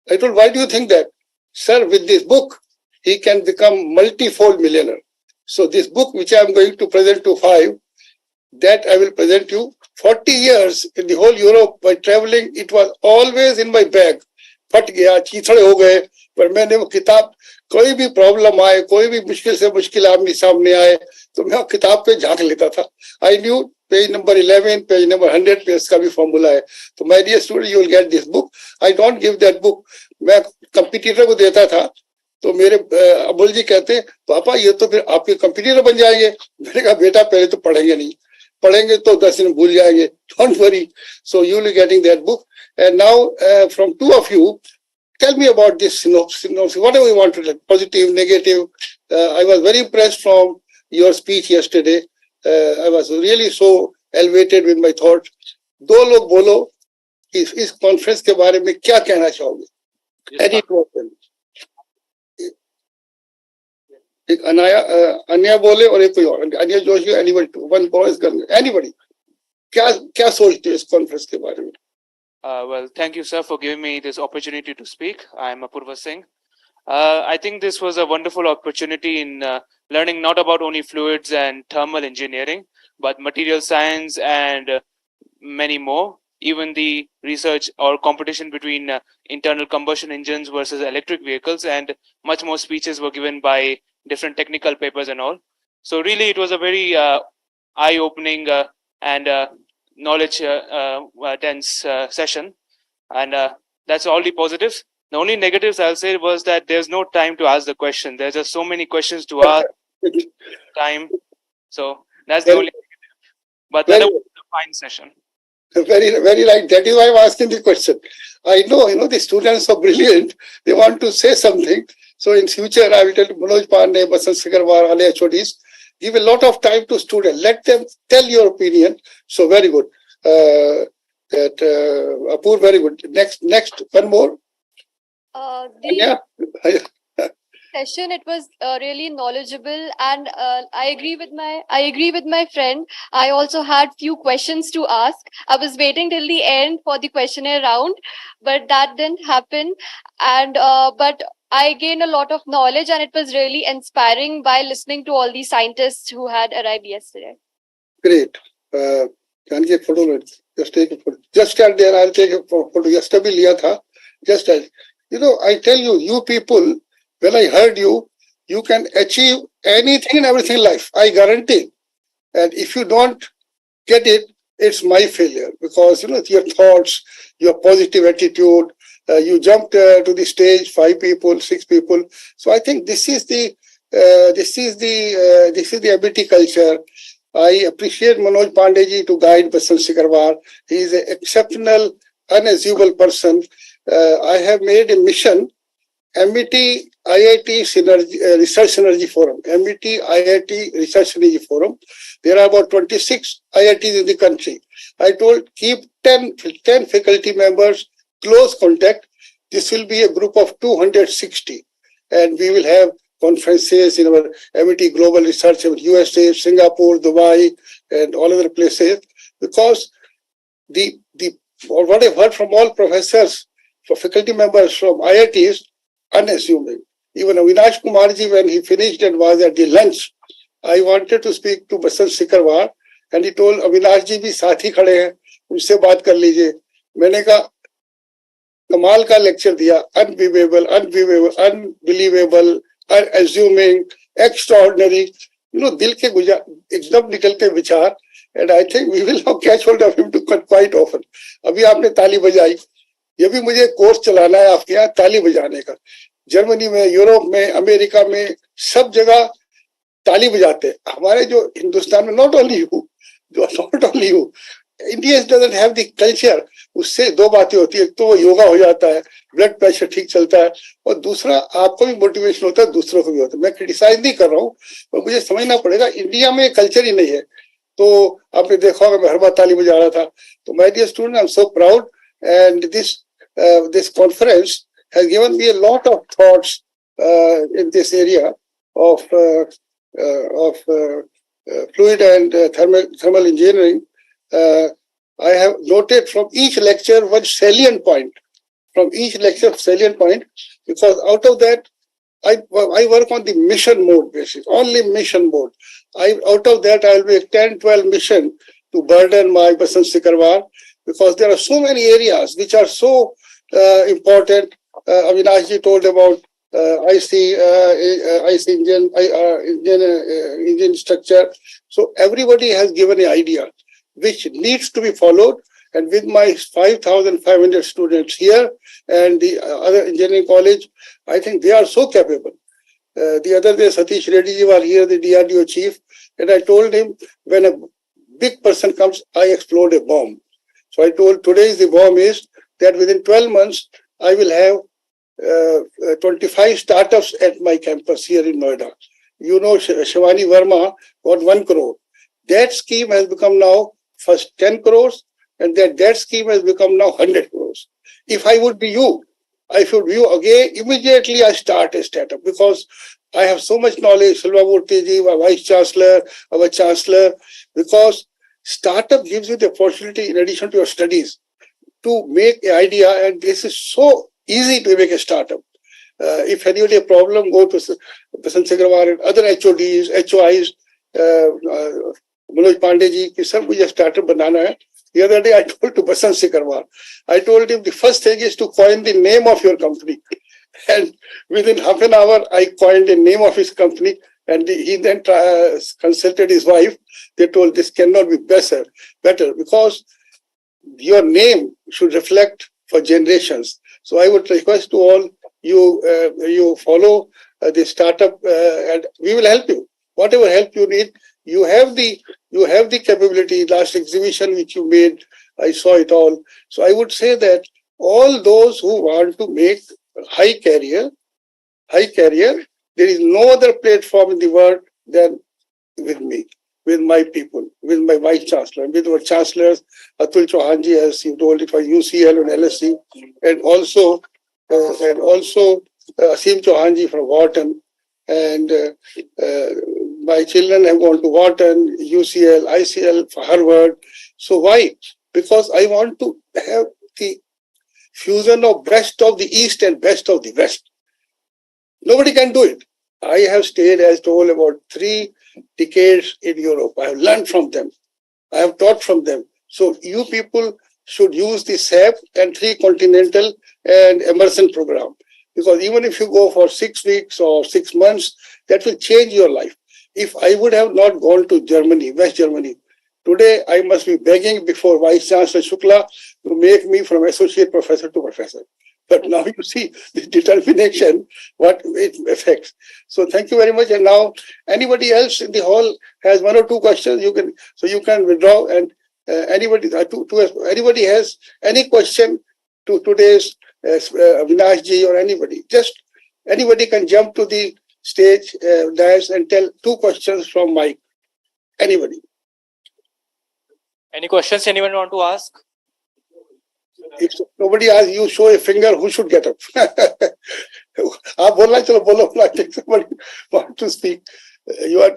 I told, why do you think that? Sir, with this book, he can become multi-fold millionaire. So this book, which I am going to present to 5, that I will present you. 40 years in the whole Europe by traveling, it was always in my bag. फट गया, चीथड़े हो गए, पर मैंने वो किताब, कोई भी प्रॉब्लम आए, कोई भी मुश्किल से मुश्किल आदमी सामने आए, तो मैं किताब पे झांक लेता था. I knew page number 11, page number 100 पे इसका भी फॉर्मूला है. तो my dear student, you will get this book. I don't give that book. मैं कंपटीटर को देता था, तो मेरे अबुल जी कहते, पापा ये तो फिर आपके कंपटीटर बन जाएंगे. मैंने कहा बेटा पहले तो पढ़ेंगे नहीं, पढ़ेंगे तो 10 दिन भूल जाएंगे. Don't worry. So you will be getting that book. And now from 2 of you, tell me about this synopsis, whatever you want to like, positive, negative. I was very impressed from your speech yesterday. I was really so elevated with my thoughts. 2 लोग बोलो इस conference के बारे में क्या कहना चाहोगे? Any 2 of them. एक अन्या बोले और एक कोई और, अन्या Joshi, anybody, one boy, anybody. क्या सोचते हो इस कॉन्फ्रेंस के बारे में? Well, thank you, sir, for giving me this opportunity to speak. I'm Apurva Singh. I think this was a wonderful opportunity in learning not about only fluids and thermal engineering, but material science and many more. Even the research or competition between internal combustion engines versus electric vehicles, and much more speeches were given by different technical papers and all. So really, it was a very eye-opening and knowledge dense session, and that's all the positives. The only negatives I'll say was that there's no time to ask the question. There's just so many questions to ask. Time, so that's the only negative. But that was a fine session. Very, very right. That is why I'm asking the question. I know, the students are brilliant. They want to say something. So in future, I will tell Manoj Pandey, Basant Sikarwar, other HODs, give a lot of time to students. Let them tell your opinion. So very good. Apur, very good. Next, one more. The session, it was really knowledgeable, and I agree with my friend. I also had few questions to ask. I was waiting till the end for the questionnaire round, but that didn't happen. And but I gained a lot of knowledge, and it was really inspiring by listening to all the scientists who had arrived yesterday. Great. Can I get a photo? Just take a photo. Just stand there. I'll take a photo. Yesterday liya tha. Just stand. I tell you, you people, when I heard you, you can achieve anything and everything in life. I guarantee. And if you don't get it, it's my failure because, your thoughts, your positive attitude, you jumped to the stage, 5 people, 6 people. So I think this is the MBT culture. I appreciate Manoj Pandey to guide Basant Sikarwar. He is an exceptional, unassumable person. I have made a mission, MBT IIT Synergy, Research Synergy Forum, MBT IIT Research Synergy Forum. There are about 26 IITs in the country. I told keep 10 faculty members, close contact. This will be a group of 260. And we will have conferences in our MIT Global Research in USA, Singapore, Dubai, and all other places. Because what I've heard from all professors, for faculty members from IITs, unassuming. Even Avinash Kumarji, when he finished and was at the lunch, I wanted to speak to Basant Sikarwar, and he told Avinash ji bhi saath hi khade hain, unse baat kar lijiye. मैंने कहा कमाल का lecture दिया, unbelievable, unassuming, extraordinary, दिल के एकदम निकलते विचार. And I think we will now catch hold of him to quite often. अभी आपने ताली बजाई, ये भी मुझे कोर्स चलाना है आपके यहाँ ताली बजाने का. जर्मनी में, यूरोप में, अमेरिका में, सब जगह ताली बजाते हैं. हमारे जो हिंदुस्तान में, not only you, India doesn't have the culture. उससे दो बातें होती है, एक तो वो योगा हो जाता है, ब्लड प्रेशर ठीक चलता है, और दूसरा आपको भी मोटिवेशन होता है, दूसरों को भी होता है. मैं क्रिटिसाइज नहीं कर रहा हूँ, पर मुझे समझना पड़ेगा इंडिया में कल्चर ही नहीं है. तो आपने देखा होगा मैं हर बार ताली बजा रहा था. तो my dear student, I am so proud, and this conference has given me a lot of thoughts in this area of fluid and thermal engineering. I have noted from each lecture one salient point, because out of that, I work on the mission mode basis, only mission mode. Out of that, I will make 10, 12 mission to burden my Basant Sikarwar, because there are so many areas which are so important. Avinash ji told about IC engine structure. So everybody has given an idea which needs to be followed. And with my 5,500 students here and the other engineering college, I think they are so capable. The other day, Satish Reddy ji was here, the DRDO chief, and I told him, when a big person comes, I explode a bomb. So I told, today's the bomb is that within 12 months, I will have 25 startups at my campus here in Noida. Shivani Verma got 1 crore. That scheme has become now first 10 crores, and that scheme has become now 100 crores. If I would be you, I should view again, immediately I start a startup, because I have so much knowledge, Silva Murthy ji, our Vice Chancellor, our Chancellor, because startup gives you the opportunity, in addition to your studies, to make an idea, and this is so easy to make a startup. If anybody has a problem, go to Basant Sikarwar and other HODs, HOIs, Manoj Pandey ji, ki sir, mujhe startup banana hai. The other day I told to Basant Sikarwar, I told him the first thing is to coin the name of your company. And within half an hour, I coined the name of his company, and he then consulted his wife. They told this cannot be better, because your name should reflect for generations. So I would request to all you follow the startup, and we will help you. Whatever help you need, you have the capability. Last exhibition which you made, I saw it all. So I would say that all those who want to make high career, there is no other platform in the world than with me, with my people, with my Vice Chancellor, with our Chancellors, Atul Chauhanji, as you told, it was UCL and LSE, and also Asim Chauhanji from Wharton, and my children have gone to Wharton, UCL, ICL, Harvard. So why? Because I want to have the fusion of best of the East and best of the West. Nobody can do it. I have stayed, as told, about 3 decades in Europe. I have learned from them. I have taught from them. So you people should use the SAP and 3 continental and immersion program. Because even if you go for 6 weeks or 6 months, that will change your life. If I would have not gone to Germany, West Germany, Today, I must be begging before Vice Chancellor Shukla to make me from associate professor to professor. But now you see the determination, what it affects. So thank you very much. And now anybody else in the hall has one or two questions, you can withdraw. And anybody has any question to today's Avinash ji or anybody, just anybody can jump to the stage, dais, and tell two questions from Mike. Anybody. Any questions anyone want to ask? If nobody asks, you show a finger, who should get up? I think somebody wants to speak. You are.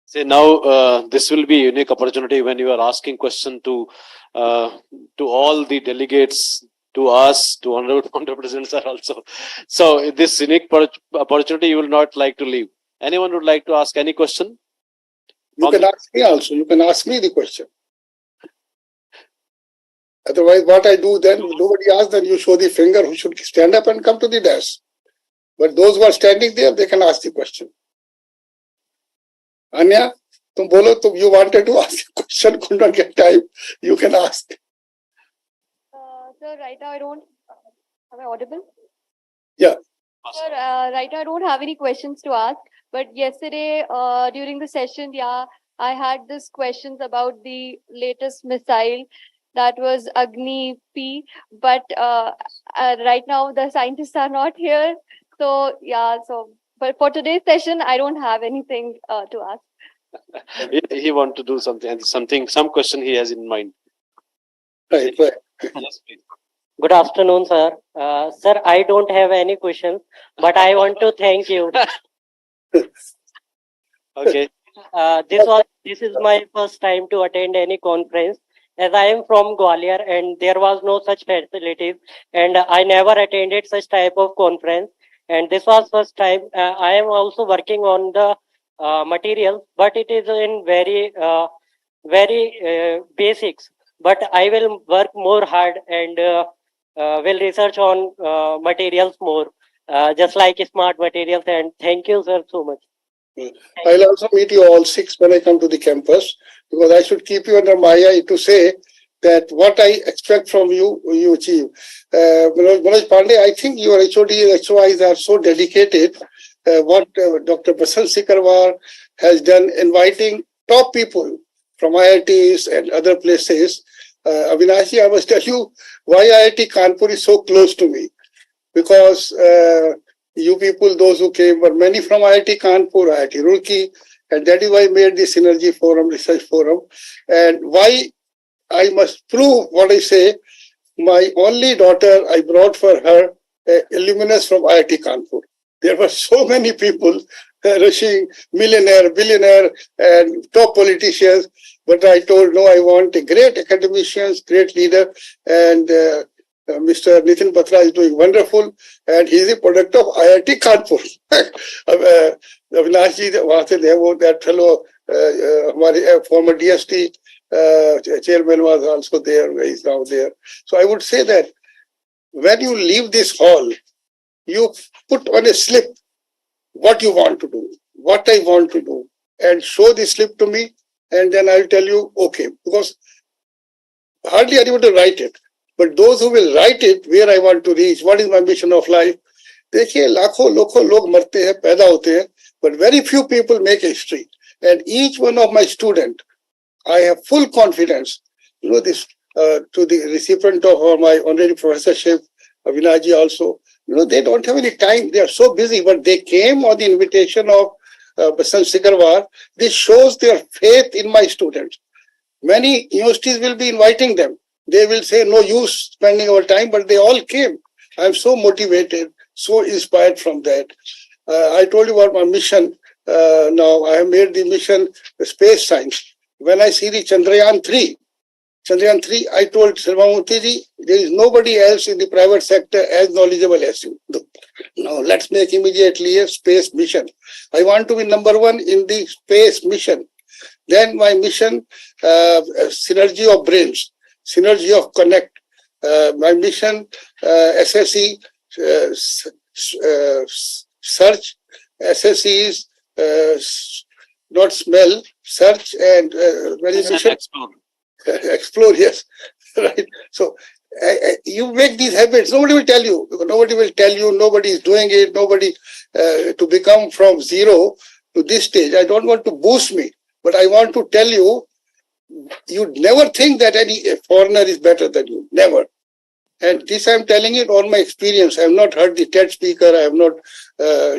Say now, this will be a unique opportunity when you are asking question to all the delegates, to us, to honorable presidents are also. So this unique opportunity you will not like to leave. Anyone would like to ask any question? You can ask me also. You can ask me the question. Otherwise, what I do then, nobody asks, then you show the finger who should stand up and come to the desk. But those who are standing there, they can ask the question. Anya, you wanted to ask a question, could not get time. You can ask. Sir, right now I don't. Am I audible? Yeah. Sir, right now I don't have any questions to ask. But yesterday, during the session, I had this questions about the latest missile that was Agni P. But right now the scientists are not here. So but for today's session, I don't have anything to ask. He want to do something, some question he has in mind. Right. Yes, please. Good afternoon, sir. Sir, I don't have any questions, but I want to thank you. Okay. This is my first time to attend any conference, as I am from Gwalior and there was no such facilities, and I never attended such type of conference. And this was first time. I am also working on the material, but it is in very basics. But I will work more hard and will research on materials more, just like smart materials. And thank you, sir, so much. I'll also meet you all 6 when I come to the campus, because I should keep you under my eye to say that what I expect from you, you achieve. Manoj Pandey, I think your HOD and HOIs are so dedicated. What Dr. Basant Sikarwar has done, inviting top people from IITs and other places. Avinashi, I must tell you why IIT Kanpur is so close to me. Because you people, those who came, were many from IIT Kanpur, IIT Roorkee, and that is why I made the Synergy Forum, Research Forum. And why I must prove what I say, my only daughter, I brought for her a alumnus from IIT Kanpur. There were so many people rushing, millionaire, billionaire, and top politicians. But I told, no, I want a great academicians, great leader, and Mr. Nitin Batra is doing wonderful, and he is a product of IIT Kanpur. Avinash ji, that fellow, former DST chairman was also there, he is now there. So I would say that when you leave this hall, you put on a slip what you want to do, what I want to do, and show the slip to me, and then I'll tell you, okay, because hardly anyone will write it. But those who will write it, where I want to reach, what is my mission of life, देखिए लाखों लोग मरते हैं, पैदा होते हैं, but very few people make history. And each one of my students, I have full confidence, this to the recipient of my honorary professorship, Avinaji also, they don't have any time. They are so busy, but they came on the invitation of Basant Sikarwar. This shows their faith in my students. Many universities will be inviting them. They will say, no use spending our time, but they all came. I'm so motivated, so inspired from that. I told you about my mission. Now I have made the mission space science. When I see the Chandrayaan 3, I told Sarvamurthy ji, there is nobody else in the private sector as knowledgeable as you. Now let's make immediately a space mission. I want to be number one in the space mission. Then my mission, synergy of brains, synergy of connect. My mission, SSE, search, SSE is not smell, search and mission. Explore, yes, right. So you make these habits. Nobody will tell you. Nobody will tell you. Nobody is doing it. Nobody to become from zero to this stage. I don't want to boost me, but I want to tell you, you never think that any foreigner is better than you. Never. And this I'm telling it on my experience. I have not heard the TED speaker. I have not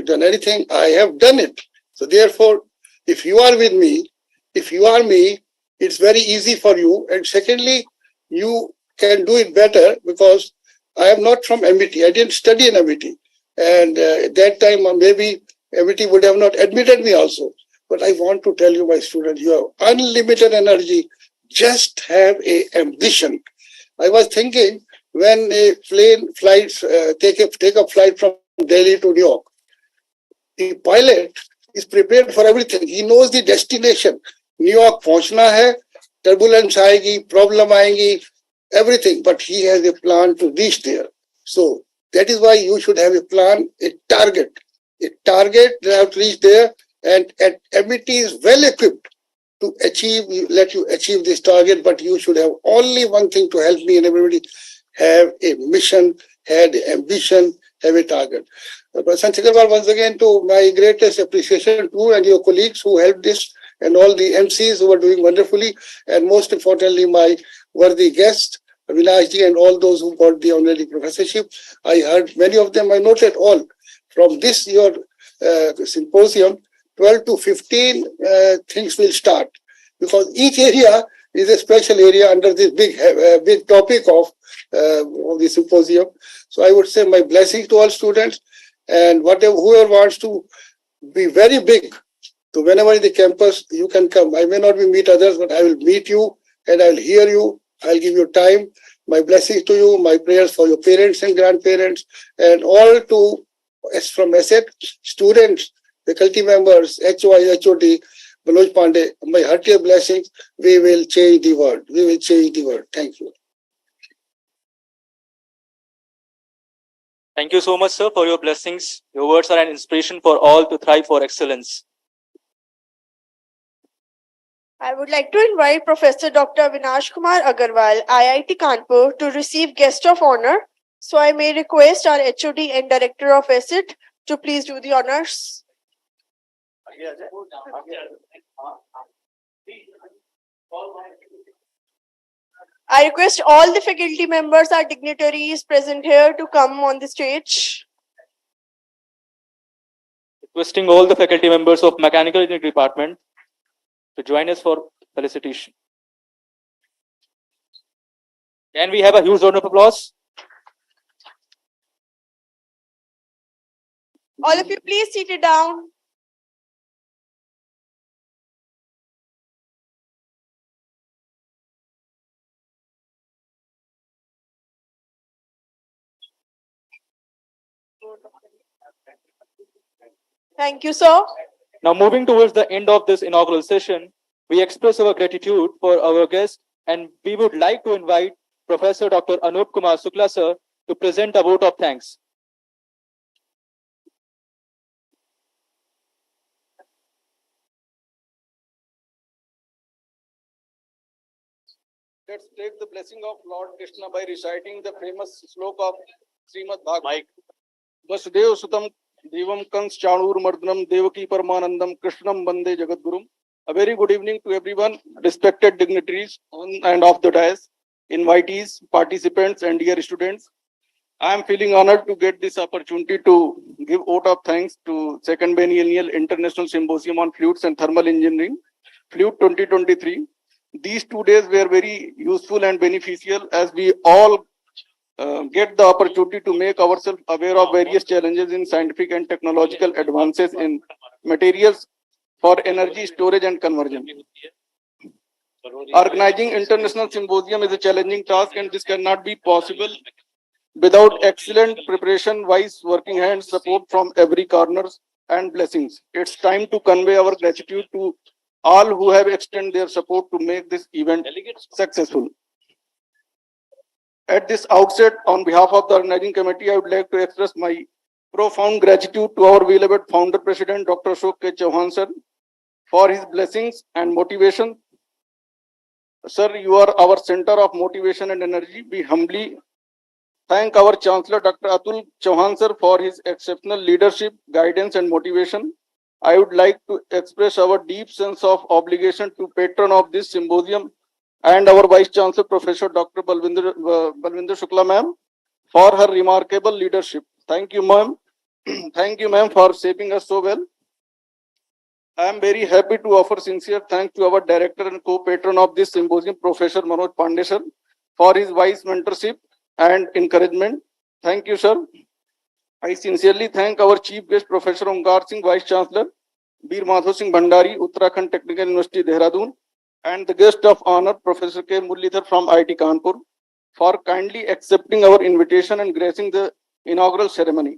done anything. I have done it. So therefore, if you are with me, if you are me, it's very easy for you. And secondly, you can do it better because I am not from MIT. I didn't study in MIT. And at that time, maybe MIT would have not admitted me also. But I want to tell you, my student, you have unlimited energy. Just have a ambition. I was thinking, when a plane flights take a flight from Delhi to New York, the pilot is prepared for everything. He knows the destination. New York पहुंचना है, turbulence आएगी, problem आएगी, everything. But he has a plan to reach there. So that is why you should have a plan, a target that have to reach there. And MIT is well equipped to let you achieve this target. But you should have only one thing to help me and everybody. Have a mission, have ambition, have a target. President Segarwal, once again, to my greatest appreciation to and your colleagues who helped this and all the MCs who are doing wonderfully, and most importantly, my worthy guests, Vinashji, and all those who got the honorary professorship. I heard many of them, I noted all. From this your symposium, 12 to 15 things will start, because each area is a special area under this big topic of the symposium. So I would say my blessings to all students, and whoever wants to be very big, so whenever in the campus you can come. I may not meet others, but I will meet you and I will hear you. I'll give you time. My blessings to you, my prayers for your parents and grandparents, and all to from ASET students, faculty members, HOI, HOD, Manoj Pandey, my heartiest blessings. We will change the world. We will change the world. Thank you. Thank you so much, sir, for your blessings. Your words are an inspiration for all to thrive for excellence. I would like to invite Professor Dr. Vinash Kumar Agarwal, IIT Kanpur, to receive guest of honor. So I may request our HOD and Director of ASET to please do the honors. I request all the faculty members, our dignitaries present here to come on the stage. Requesting all the faculty members of Mechanical Engineering Department to join us for felicitation. Can we have a huge round of applause? All of you, please sit it down. Thank you, sir. Now, moving towards the end of this inaugural session, we express our gratitude for our guest, and we would like to invite Professor Dr. Anup Kumar Sukla, sir, to present a vote of thanks. Let's take the blessing of Lord Krishna by reciting the famous sloka of Srimad Bhagavatam. Vasudev Sutam Devam Kans Chanur Mardhanam Devaki Paramanandam Krishnam Bande Jagadgurum. A very good evening to everyone, respected dignitaries on and off the dais, invitees, participants, and dear students. I am feeling honored to get this opportunity to give vote of thanks to Second Biennial International Symposium on Fluids and Thermal Engineering, FLUTE 2023. These 2 days were very useful and beneficial as we all get the opportunity to make ourselves aware of various challenges in scientific and technological advances in materials for energy storage and conversion. Organizing international symposium is a challenging task, and this cannot be possible without excellent preparation, wise working hands, support from every corner, and blessings. It's time to convey our gratitude to all who have extended their support to make this event successful. At this outset, on behalf of the organizing committee, I would like to express my profound gratitude to our beloved founder president, Dr. Ashok K. Chauhan sir, for his blessings and motivation. Sir, you are our center of motivation and energy. We humbly thank our Chancellor Dr. Atul Chauhan sir for his exceptional leadership, guidance and motivation. I would like to express our deep sense of obligation to patron of this symposium and our Vice Chancellor Professor Dr. Balvinder Shukla ma'am for her remarkable leadership. Thank you ma'am. Thank you ma'am for shaping us so well. I am very happy to offer sincere thanks to our director and co-patron of this symposium, Professor Manoj Pandey sir, for his wise mentorship and encouragement. Thank you, sir. I sincerely thank our chief guest, Professor Omkar Singh, Vice Chancellor, Bir Madhav Singh Bhandari, Uttarakhand Technical University, Dehradun, and the guest of honor, Professor K. Muralidhar from IIT Kanpur, for kindly accepting our invitation and gracing the inaugural ceremony.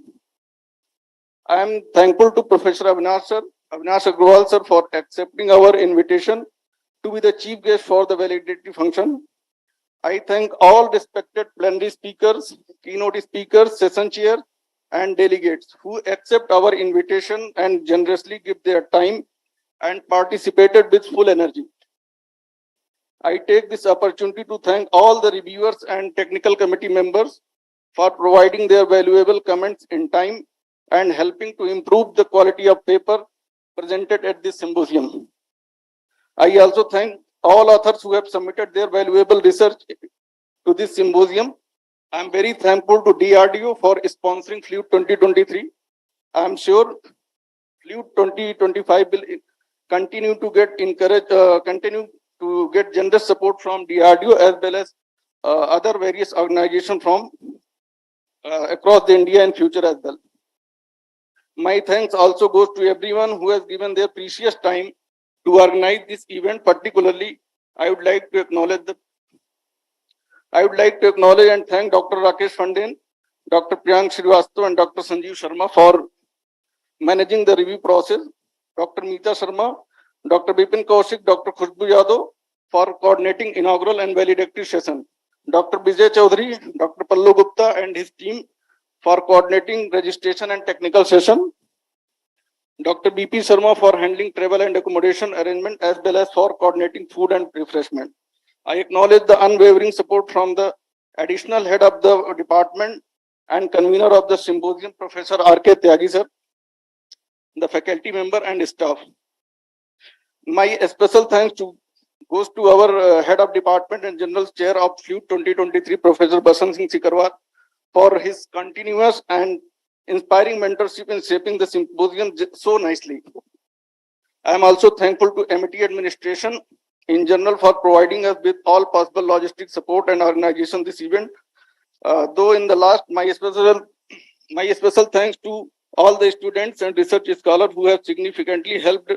I am thankful to Professor Avinash Agrawal sir for accepting our invitation to be the chief guest for the valedictory function. I thank all respected plenary speakers, keynote speakers, session chair, and delegates who accept our invitation and generously give their time and participated with full energy. I take this opportunity to thank all the reviewers and technical committee members for providing their valuable comments in time and helping to improve the quality of paper presented at this symposium. I also thank all authors who have submitted their valuable research to this symposium. I am very thankful to DRDO for sponsoring FLUTE 2023. I am sure FLUTE 2025 will continue to get generous support from DRDO as well as other various organizations from across the India in future as well. My thanks also goes to everyone who has given their precious time to organize this event. Particularly, I would like to acknowledge and thank Dr. Rakesh Fanden, Dr. Priyank Srivastava, and Dr. Sanjeev Sharma for managing the review process. Dr. Meeta Sharma, Dr. Bipin Kaushik, Dr. Khushbu Yadav for coordinating inaugural and valedictory session. Dr. Vijay Chaudhary, Dr. Pallu Gupta and his team for coordinating registration and technical session. Dr. BP Sharma for handling travel and accommodation arrangement as well as for coordinating food and refreshment. I acknowledge the unwavering support from the additional head of the department and convener of the symposium, Professor R.K. Tyagi sir, the faculty member and staff. My special thanks goes to our head of department and general chair of FLUTE 2023, Professor Basant Singh Sikarwar, for his continuous and inspiring mentorship in shaping the symposium so nicely. I am also thankful to MIT administration in general for providing us with all possible logistic support and organization this event. Though in the last, my special thanks to all the students and research scholars who have significantly helped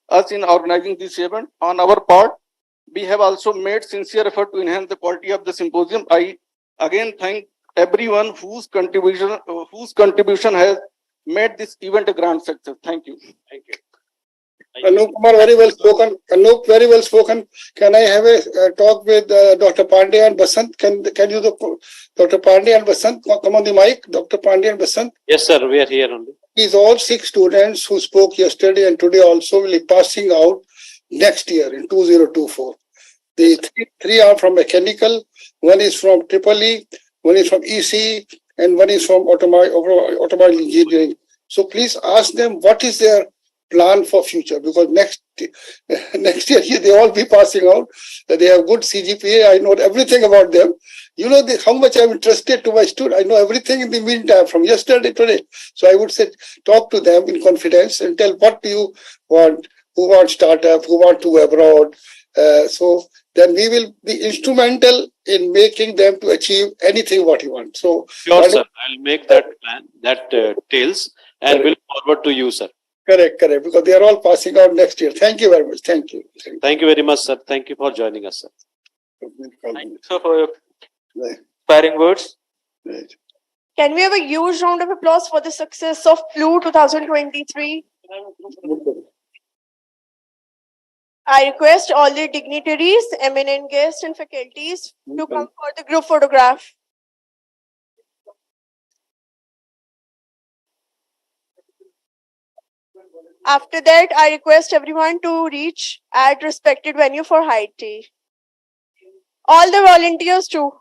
us in organizing this event. On our part, we have also made sincere effort to enhance the quality of the symposium. I again thank everyone whose contribution has made this event a grand success. Thank you. Thank you. Anup Kumar, very well spoken. Anup, very well spoken. Can I have a talk with Dr. Pandey and Basant? Can you, Dr. Pandey and Basant, come on the mic? Dr. Pandey and Basant? Yes, sir. We are here only. These all 6 students who spoke yesterday and today also will be passing out next year in 2024. The three are from mechanical, one is from EEE, one is from EC, and one is from automobile engineering. So please ask them what is their plan for future, because next year they all be passing out. They have good CGPA. I know everything about them. You know how much I'm interested to my student. I know everything in the meantime from yesterday to today. So I would say talk to them in confidence and tell what do you want, who wants startup, who want to go abroad. So then we will be instrumental in making them to achieve anything what you want. So sure, sir. I'll make that plan, that details, and we'll forward to you, sir. Correct, because they are all passing out next year. Thank you very much. Thank you. Thank you very much, sir. Thank you for joining us, sir. Thank you, sir, for your inspiring words. Right. Can we have a huge round of applause for the success of FLUTE 2023? I request all the dignitaries, eminent guests and faculties to come for the group photograph. After that, I request everyone to reach at respected venue for high tea. All the volunteers too.